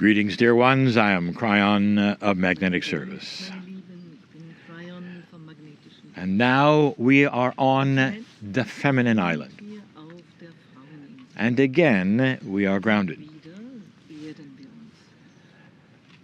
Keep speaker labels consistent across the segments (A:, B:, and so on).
A: Greetings, dear ones. I am Kryon of Magnetic Service.
B: Meine Lieben, ich bin Kryon vom magnetischen
A: And now we are on the feminine island.
B: hier auf der Fraueninsel.
A: And again, we are grounded.
B: Wieder erden wir uns.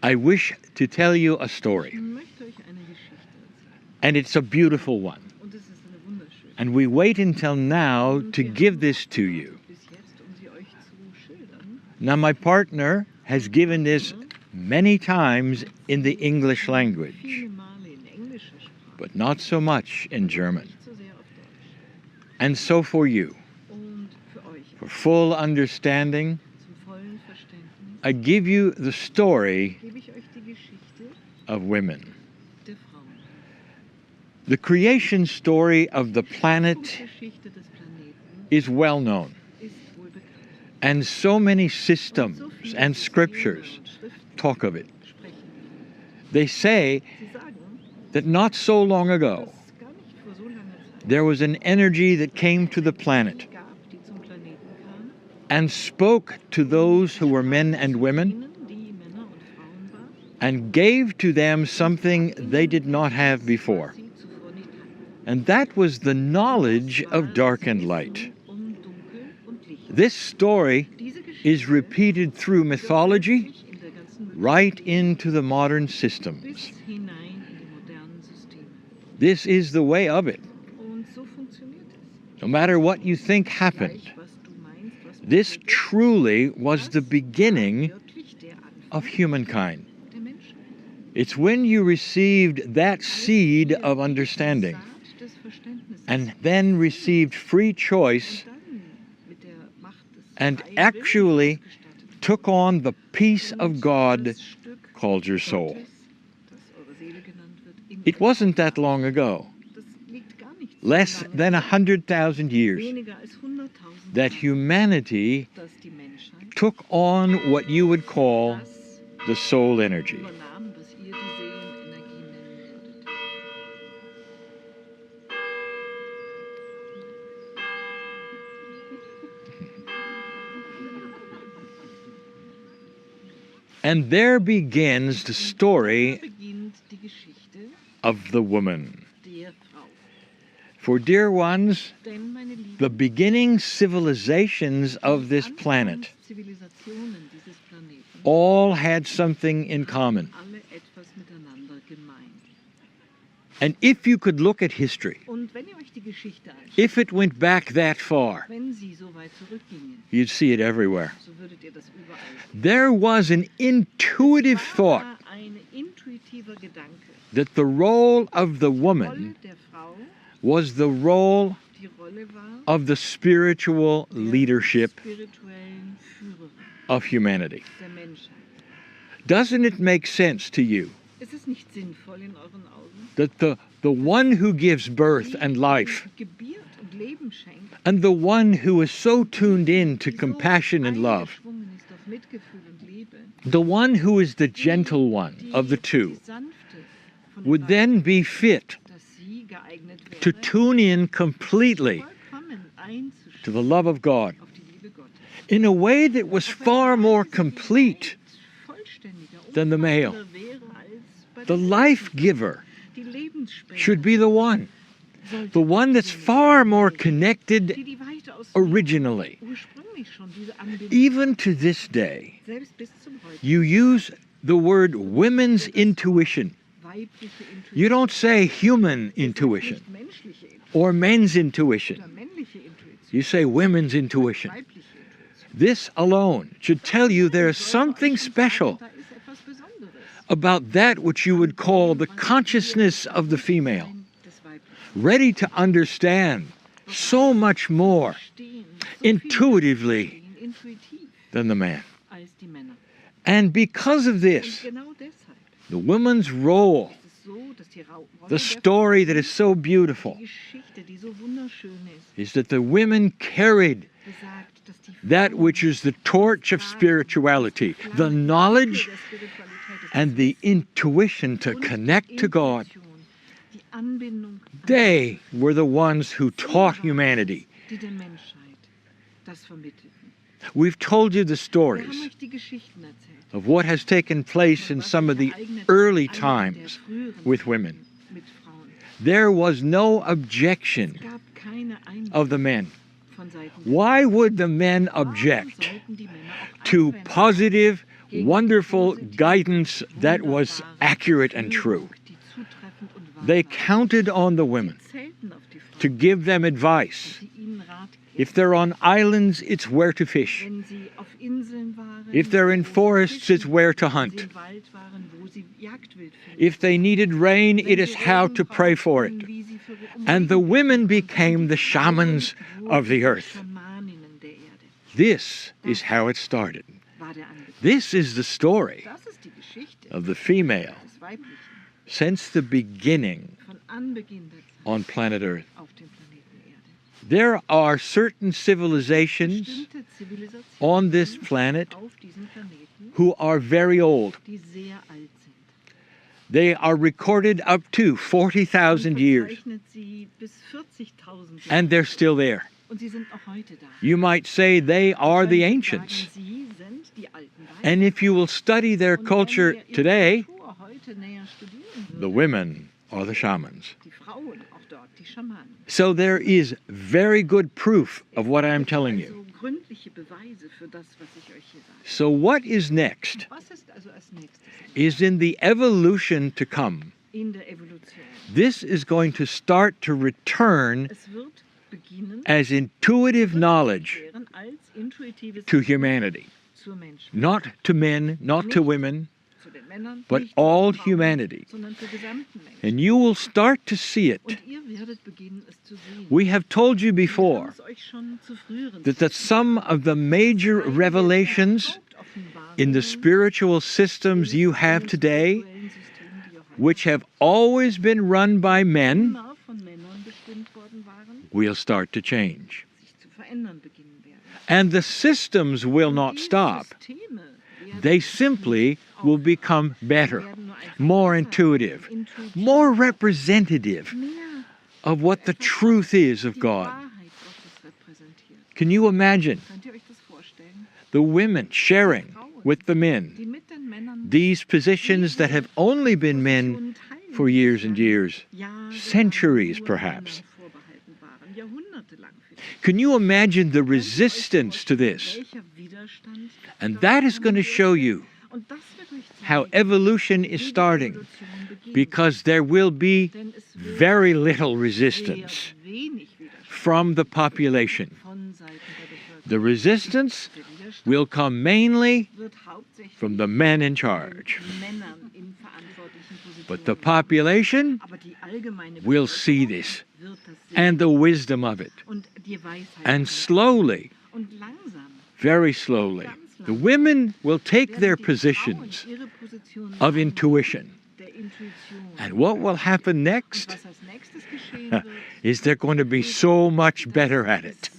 A: I wish to tell you a story,
B: Ich möchte euch eine Geschichte erzählen.
A: and it's a beautiful one.
B: Und es ist eine wunderschöne.
A: And we wait until now
B: Und
A: to
B: wir
A: give
B: haben
A: this to you.
B: bis jetzt, sie euch zu schildern.
A: Now, my partner has given this many times in the English language,
B: Viele Male in englischer Sprache,
A: but not so much in German.
B: nicht so sehr auf Deutsch.
A: And so for you,
B: Und für euch,
A: for full understanding,
B: zum vollen Verständnis,
A: I give you the story
B: gebe ich euch die Geschichte
A: of women.
B: der Frauen.
A: The creation story of the
B: Die
A: planet
B: Geschichte des Planeten
A: is well known,
B: ist wohl bekannt.
A: and so many
B: Und so
A: systems
B: viele
A: and
B: Systeme
A: scriptures
B: und Schriften
A: talk of it.
B: sprechen.
A: They say
B: Sie sagen,
A: that not so long
B: dass
A: ago,
B: gar nicht vor so langer Zeit
A: there was an energy that came to the planet
B: gab, die zum Planeten kam,
A: and spoke to those who were men and women
B: ihnen, die Männer und Frauen waren,
A: and gave to them something they did not have before.
B: was sie zuvor nicht hatten.
A: And that was the knowledge of dark and light.
B: Um Dunkel und Licht.
A: This story
B: Diese Geschichte
A: is repeated through mythology
B: sich in der ganzen
A: right into the modern systems.
B: bis hinein in die modernen Systeme.
A: This is the way of it.
B: Und so funktioniert es.
A: No matter what you think happened,
B: Gleich, was du meinst, was
A: this
B: passiert ist,
A: truly was the
B: das
A: beginning
B: war wirklich der Anfang
A: of humankind.
B: der Menschheit.
A: It's when you received that seed of understanding
B: Saat des Verständnisses
A: and then received free choice
B: und dann mit der Macht des
A: and
B: freien
A: actually
B: Willens ausgestattet
A: took on the peace
B: und
A: of God
B: das Stück
A: called your soul.
B: Gottes, das eure Seele genannt wird, in
A: It
B: euch
A: wasn't
B: war.
A: that long ago,
B: Das liegt gar nicht so
A: less
B: lange
A: than
B: zurück,
A: 100,000 years,
B: weniger als 100.000
A: that
B: Jahre,
A: humanity
B: dass die Menschheit
A: took on what you would call
B: das
A: the soul energy.
B: übernahm, was ihr die Seelenenergie nennen würdet.
A: And there begins the
B: Da
A: story
B: beginnt die Geschichte
A: of the woman.
B: der Frau.
A: For dear ones,
B: Denn, meine Lieben,
A: the beginning civilizations of this planet
B: Zivilisationen dieses Planeten
A: all had something in common.
B: alle etwas miteinander gemeint.
A: And if you could look at history,
B: Und wenn ihr euch die Geschichte anschaut,
A: if it went back that far,
B: wenn sie so weit zurückgingen,
A: you'd see it everywhere.
B: so würdet ihr das überall sehen.
A: There was an intuitive thought
B: War ein intuitiver Gedanke.
A: that the role of the
B: Die Rolle
A: woman
B: der Frau,
A: was the role
B: die Rolle war
A: of the spiritual
B: der
A: leadership
B: spirituellen Führerin
A: of humanity.
B: der Menschheit.
A: Doesn't it make sense to you
B: Ist es nicht sinnvoll in euren Augen,
A: that the one who gives birth
B: die,
A: and life
B: die gebiert und Leben schenkt,
A: and the one who is so tuned in to
B: die so
A: compassion and love,
B: eingeschwungen ist auf Mitgefühl und Liebe,
A: the one who is the gentle one
B: die,
A: of the two,
B: die sanfte von den
A: would
B: beiden,
A: then be fit
B: dass sie geeignet
A: to
B: wäre,
A: tune in completely
B: vollkommen
A: to
B: einzustimmen
A: the love of God
B: auf die Liebe Gottes.
A: in a way that was
B: Auf eine
A: far
B: Weise,
A: more
B: die
A: complete
B: vollständiger,
A: than the male.
B: umfassender wäre als bei
A: The
B: der
A: life giver
B: die Lebensspender
A: should be the one,
B: sollte
A: the one that's far more connected
B: die, die weitaus
A: originally.
B: ursprünglich schon diese Anbindung,
A: Even to this day,
B: selbst bis zum heute,
A: you use the word women's intuition.
B: weibliche Intuition,
A: You don't say human intuition
B: nicht menschliche Intuition
A: or men's
B: oder
A: intuition.
B: männliche Intuition,
A: You say women's intuition.
B: weibliche Intuition.
A: This alone should tell you there's something special
B: Da ist etwas Besonderes.
A: about that which you would call the consciousness of the female,
B: Des Weiblichen.
A: ready to understand so much more
B: Verstehen, so viel
A: intuitively
B: verstehen, intuitiv
A: than the man.
B: als die Männer.
A: And because of
B: Und
A: this,
B: genau deshalb
A: the woman's role,
B: ist es so, dass die Rolle
A: the
B: der
A: story that is so beautiful,
B: die Geschichte, die so wunderschön ist,
A: is that the women carried
B: besagt, dass die
A: that
B: Frauen
A: which is the torch of spirituality, the knowledge
B: der Spiritualität des
A: and the intuition to
B: und
A: connect to God.
B: Intuition, die Anbindung an
A: They were the ones who
B: Sie
A: taught
B: waren
A: humanity
B: es, die der Menschheit das vermittelten.
A: We've told you the
B: Wir
A: stories
B: haben euch die Geschichten erzählt.
A: of what has taken place in some of the early times with women.
B: Mit Frauen.
A: There was no
B: Es
A: objection
B: gab keine
A: of the
B: Einwände
A: men.
B: von Seiten
A: Why would the men
B: Warum
A: object
B: sollten die Männer auch
A: to
B: einwenden
A: positive,
B: gegen
A: wonderful
B: positive,
A: guidance that was
B: wunderbare
A: accurate and true?
B: Führung, die zutreffend und wahr
A: They
B: war?
A: counted on the women
B: Sie zählten auf die Frauen,
A: to give them
B: dass
A: advice.
B: sie ihnen Rat
A: If
B: geben.
A: they're on islands, it's where to fish.
B: Wenn sie auf Inseln waren,
A: If they're in
B: wo sie
A: forests, it's
B: fischen,
A: where to
B: wenn sie
A: hunt.
B: im Wald waren, wo sie Jagdwild finden.
A: If they needed rain,
B: Wenn
A: it
B: sie
A: is how
B: Regen
A: to pray for
B: brauchten,
A: it.
B: wie sie für
A: And the
B: Regen
A: women
B: beten.
A: became
B: Und
A: the
B: die Frauen
A: shamans
B: wurden
A: of the
B: die
A: earth.
B: Schamaninnen der Erde.
A: This is how it started.
B: War der Anbeginn.
A: This is the story
B: Das ist die Geschichte
A: of the female
B: des Weiblichen
A: since the beginning
B: von Anbeginn der Zeit
A: on planet Earth.
B: auf dem Planeten Erde.
A: There are certain civilizations
B: Bestimmte Zivilisationen
A: on this planet
B: auf diesem Planeten,
A: who are very old.
B: die sehr alt sind.
A: They are recorded up to 40,000
B: Man
A: years,
B: verzeichnet sie bis 40.000 Jahre.
A: and they're still there.
B: Und sie sind noch heute da.
A: You might say they are the
B: Man
A: ancients.
B: sagen, sie sind die alten Weisen.
A: And if you will study their
B: Und wenn
A: culture
B: wir ihre
A: today,
B: Kultur heute näher studieren
A: the
B: würden,
A: women are the shamans.
B: die Frauen auch dort, die Schamanen.
A: So there is very good proof of what I'm telling you.
B: Also gründliche Beweise für das, was ich euch hier sage.
A: So what is next
B: Was ist also als nächstes
A: is in the evolution to come.
B: in der Evolution?
A: This is going to start to return
B: Es wird beginnen,
A: as intuitive knowledge
B: werden als intuitives
A: to humanity.
B: zur Menschen.
A: Not to men, not to women,
B: Zu den Männern,
A: but
B: nicht zu den
A: all
B: Frauen,
A: humanity.
B: sondern zur gesamten Menschen.
A: And you will start to see it.
B: Und ihr werdet beginnen, es zu sehen.
A: We have told you
B: Wir haben
A: before
B: es euch schon zu früheren
A: that the some of the major revelations in the spiritual systems you have today, which have always been run by men,
B: immer von Männern bestimmt worden waren,
A: will start to change.
B: sich zu verändern beginnen werden.
A: And the systems will not
B: Die
A: stop.
B: Systeme werden
A: They simply will become better,
B: werden nur einfach
A: more
B: besser,
A: intuitive,
B: intuitiv,
A: more representative
B: mehr
A: of what the truth is of
B: die
A: God.
B: Wahrheit Gottes repräsentiert.
A: Can you imagine
B: Könnt ihr euch das vorstellen?
A: the women sharing with the men
B: Die mit den Männern
A: these positions that have only been men
B: Positionen teilen,
A: for years and years,
B: jahrelang
A: centuries
B: nur
A: perhaps?
B: Männern vorbehalten waren, jahrhundertelang vielleicht.
A: Can you imagine the
B: Könnt ihr euch
A: resistance to
B: vorstellen,
A: this?
B: welcher Widerstand
A: And
B: dort
A: that is going to
B: kommen
A: show
B: wird?
A: you
B: Und das wird euch
A: how
B: zeigen,
A: evolution is
B: wie die
A: starting,
B: Evolution beginnt.
A: because there will be
B: Denn es wird
A: very little
B: sehr
A: resistance
B: wenig Widerstand
A: from the population.
B: von Seiten der Bevölkerung.
A: The resistance
B: Der Widerstand
A: will come mainly
B: wird hauptsächlich
A: from the men in
B: von
A: charge.
B: Männern in verantwortlichen Positionen.
A: But the population
B: Aber die allgemeine
A: will see
B: Bevölkerung
A: this
B: wird das sehen.
A: and the wisdom of it.
B: Und die Weisheit
A: And
B: davon.
A: slowly,
B: Und langsam
A: very slowly, the women will take
B: werden
A: their
B: die
A: positions
B: Frauen ihre Positionen
A: of
B: einnehmen,
A: intuition.
B: der Intuition.
A: And what will happen
B: Und
A: next
B: was als nächstes geschehen wird,
A: is they're going to be so much better at it.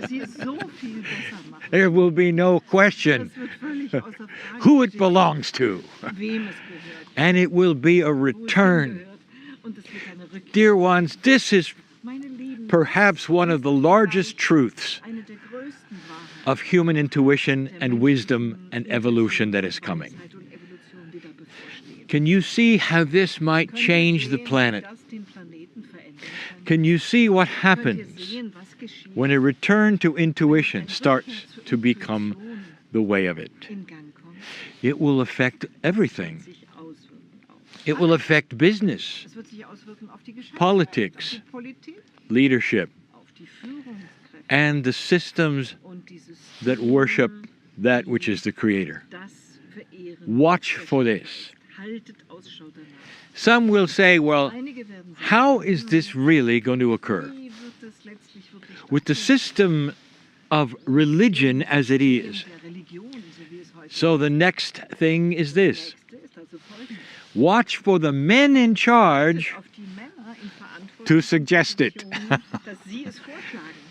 B: sie es so viel besser machen.
A: There will be no question
B: Das wird völlig außer Frage
A: who it
B: stehen,
A: belongs to.
B: wem es gehört,
A: And it will be a
B: wo es
A: return.
B: hingehört. Und es wird eine Rückkehr.
A: Dear ones, this is
B: Meine Lieben,
A: perhaps one of the largest truths
B: eine der größten Wahrheiten
A: of human intuition
B: der
A: and
B: menschlichen
A: wisdom and evolution that is
B: Weisheit
A: coming.
B: und Evolution, die da bevorstehen.
A: Can you see how this might
B: Könnt ihr
A: change the
B: sehen, wie
A: planet?
B: das den Planeten verändern kann?
A: Can you see what
B: Könnt ihr
A: happens
B: sehen, was geschieht,
A: when a return to
B: wenn
A: intuition
B: eine
A: starts
B: Rückkehr zur
A: to become
B: Intuition
A: the way of it?
B: in Gang kommt?
A: It will affect everything.
B: Es wird sich auswirken auf
A: It will
B: alles.
A: affect business,
B: Es wird sich auswirken auf die Geschäftswelt,
A: Politics,
B: auf die Politik,
A: leadership,
B: auf die Führungskräfte
A: and the systems
B: und die Systeme,
A: that worship that which is the Creator.
B: das verehren.
A: Watch
B: was
A: for
B: der
A: this.
B: ist. Haltet Ausschau danach.
A: Some will say, well,
B: Einige werden sagen,
A: how is this really going to occur?
B: wie wird es letztlich wirklich
A: With the
B: passieren?
A: system of religion as it is.
B: Der Religion, so wie es heute
A: So the next thing is this.
B: nächste ist also folgendes.
A: Watch for the men in charge
B: Achtet auf die Männer in Verantwortung
A: to suggest it.
B: dass sie es vorschlagen.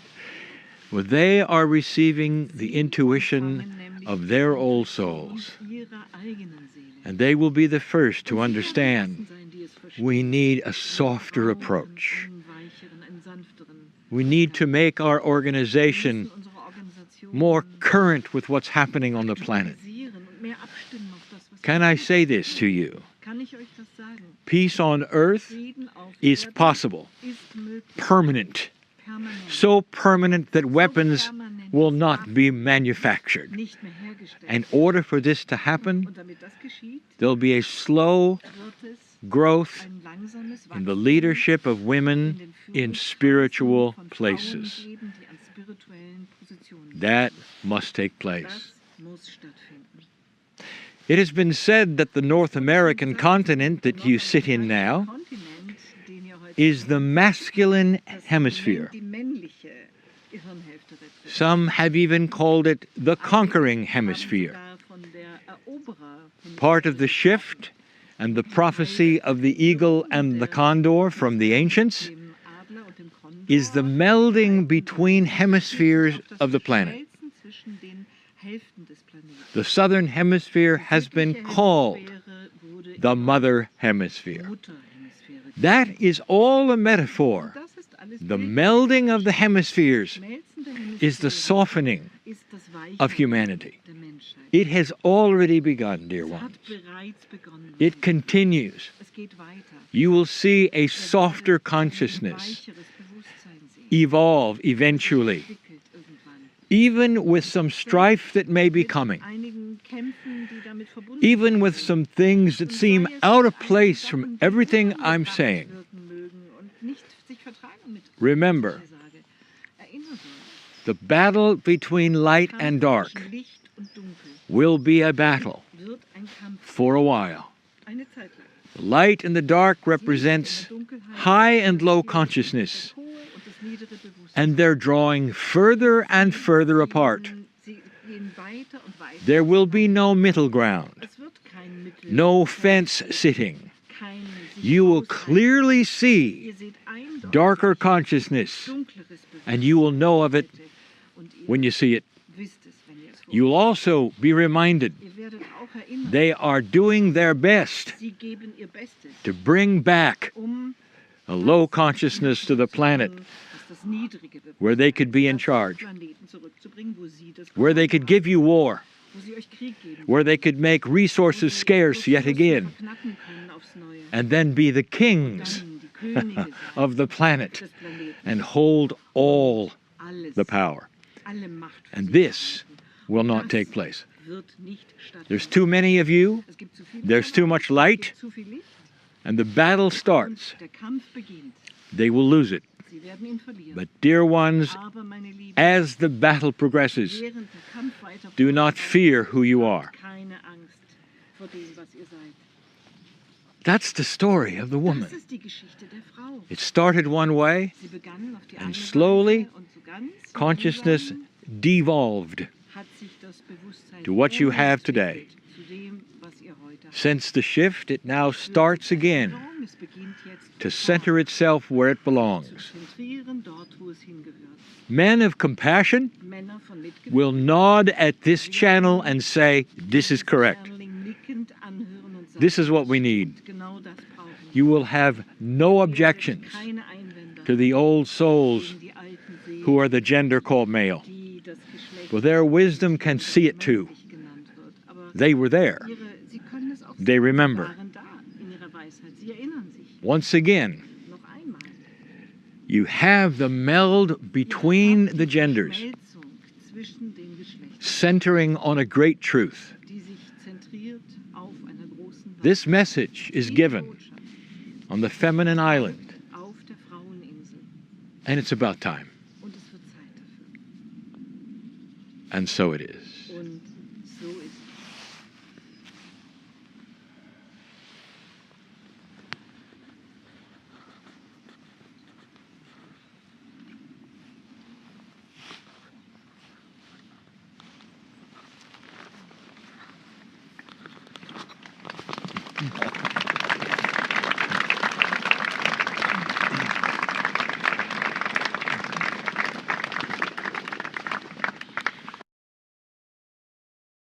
A: Well, they are receiving the
B: Sie
A: intuition
B: empfangen nämlich
A: of
B: die
A: their old
B: Intuition
A: souls.
B: ihrer eigenen Seele.
A: And they will be the first to
B: Und sie werden die
A: understand
B: Ersten sein, die es verstehen.
A: we need a
B: Wir
A: softer
B: brauchen
A: approach.
B: einen weicheren, einen sanfteren.
A: We need to make our
B: Wir
A: organization
B: müssen unsere Organisation
A: more current with what's happening on the planet.
B: aktualisieren und mehr abstimmen auf das, was
A: Can I say this to you?
B: Kann ich euch das sagen?
A: Peace on earth
B: Frieden auf
A: is
B: Erden
A: possible,
B: ist möglich,
A: permanent,
B: permanent,
A: so permanent that weapons will not be manufactured.
B: nicht mehr hergestellt.
A: In order for this to happen,
B: Und damit das geschieht,
A: there'll be a slow
B: wird es
A: growth
B: ein langsames
A: in the
B: Wachstum
A: leadership of
B: in
A: women
B: den
A: in
B: Führungskreisen
A: spiritual
B: von Frauen
A: places.
B: geben, die an spirituellen Positionen sind.
A: That must take place.
B: Das muss stattfinden.
A: It has been said that the North American continent that you sit in now
B: Kontinent, den ihr heute
A: is the masculine
B: das
A: hemisphere.
B: die männliche Hirnhälfte repräsentiert.
A: Some have even called it the conquering
B: Haben
A: hemisphere.
B: sogar von der Eroberer-
A: Part of the shift and the prophecy of the eagle and the condor from the ancients
B: dem Adler und dem Kondor
A: is the melding between hemispheres
B: auf das
A: of the planet.
B: Verschmelzen zwischen den Hälften des Planeten.
A: The southern hemisphere has been
B: Südliche
A: called
B: Hemisphäre wurde
A: the
B: in
A: mother hemisphere.
B: Mutterhemisphäre
A: That is all a metaphor.
B: Das ist alles
A: The
B: Bild.
A: melding of the hemispheres
B: Schmelzen der
A: is the
B: Hemisphäre
A: softening
B: ist das Weichen
A: of humanity.
B: der Menschheit.
A: It has already begun, dear
B: Es hat
A: ones.
B: bereits begonnen.
A: It continues.
B: Es geht weiter.
A: You will see a
B: Wir
A: softer
B: werden ein
A: consciousness
B: weicheres Bewusstsein sehen.
A: evolve eventually,
B: Entwickelt irgendwann.
A: even with some strife that may be
B: Mit
A: coming,
B: einigen Kämpfen, die damit verbunden
A: even with
B: sind.
A: some things that
B: Und
A: seem
B: sei es
A: out of
B: einige
A: place
B: Sachen,
A: from
B: die
A: everything I'm
B: unangebracht
A: saying.
B: wirken mögen und nicht sich vertragen mit
A: Remember,
B: was ich sage. Erinnert euch,
A: the battle between light
B: Kampf
A: and dark
B: zwischen Licht und Dunkel
A: will be a battle
B: wird ein Kampf
A: for a while.
B: eine Zeit lang.
A: The light and the dark
B: Das Licht in der
A: represents
B: Dunkelheit
A: high and low
B: repräsentiert
A: consciousness,
B: das hohe und das niedere Bewusstsein.
A: and they're drawing further and further apart.
B: Sie gehen weiter und weiter.
A: There will be no middle ground,
B: Es wird kein Mittel,
A: no fence sitting.
B: kein sich
A: You will
B: ausreichen.
A: clearly see
B: Ihr seht eindeutig
A: darker consciousness,
B: dunkleres Bewusstsein
A: and you will know of it
B: und ihr
A: when you see it.
B: wisst es, wenn ihr es
A: You will also be reminded
B: Ihr werdet auch erinnern,
A: they are doing their best
B: sie geben ihr Bestes,
A: to bring back a low consciousness to the planet
B: das niedrige
A: where they could be in
B: Bewusstsein
A: charge,
B: auf den Planeten zurückzubringen, wo sie das
A: where they could give you war,
B: wo sie euch Krieg geben,
A: where they could make
B: wo
A: resources
B: sie
A: scarce yet
B: Ressourcen
A: again,
B: verknappen können aufs Neue,
A: and then be the kings
B: dann die Könige sein
A: of the planet
B: des Planeten,
A: and hold all
B: alles,
A: the power.
B: alle Macht für
A: And
B: sich
A: this
B: behalten.
A: will not
B: Das
A: take place.
B: wird nicht stattfinden.
A: There's too many of you,
B: Es gibt zu viele
A: there's
B: von
A: too
B: euch,
A: much
B: es
A: light,
B: gibt zu viel Licht
A: and the battle starts.
B: und der Kampf beginnt.
A: They will lose it.
B: Sie werden ihn verlieren.
A: But dear ones,
B: Aber meine Lieben,
A: as the battle progresses,
B: während der Kampf weiter
A: do not
B: fortschreitet,
A: fear who you are.
B: habt keine Angst vor dem, was ihr seid.
A: That's the story of the
B: Das
A: woman.
B: ist die Geschichte der Frau.
A: It started one way,
B: Sie begann auf die
A: and
B: eine
A: slowly,
B: Weise und so ganz
A: consciousness
B: langsam
A: devolved
B: hat sich das Bewusstsein
A: to what you have today.
B: entwickelt zu dem, was ihr heute habt.
A: Since the shift, it now starts again
B: Es beginnt jetzt
A: to center itself where it
B: zu
A: belongs.
B: zentrieren dort, wo es hingehört.
A: Men of compassion
B: Männer von Mitgefühl
A: will nod at this channel and say, this is correct.
B: nickend anhören und sagen,
A: This is what we need.
B: genau das brauchen wir.
A: You will have no objections
B: Keine Einwände
A: to the old souls
B: gegen die alten Seelen,
A: who are the gender called male.
B: die das Geschlecht
A: For their wisdom can see it too.
B: männlich genannt wird. Aber
A: They were there.
B: sie können es auch
A: They
B: sehen.
A: remember.
B: Sie waren da in ihrer Weisheit. Sie erinnern sich.
A: Once again,
B: Noch einmal.
A: you have the meld between
B: Ihr habt
A: the
B: die
A: genders,
B: Verschmelzung zwischen den Geschlechtern,
A: centering on a great truth.
B: die sich zentriert auf einer großen
A: This
B: Wahrheit.
A: message is
B: Die
A: given
B: Botschaft
A: on the feminine island,
B: auf der Fraueninsel.
A: and it's about time.
B: Und es wird Zeit dafür.
A: And so it is.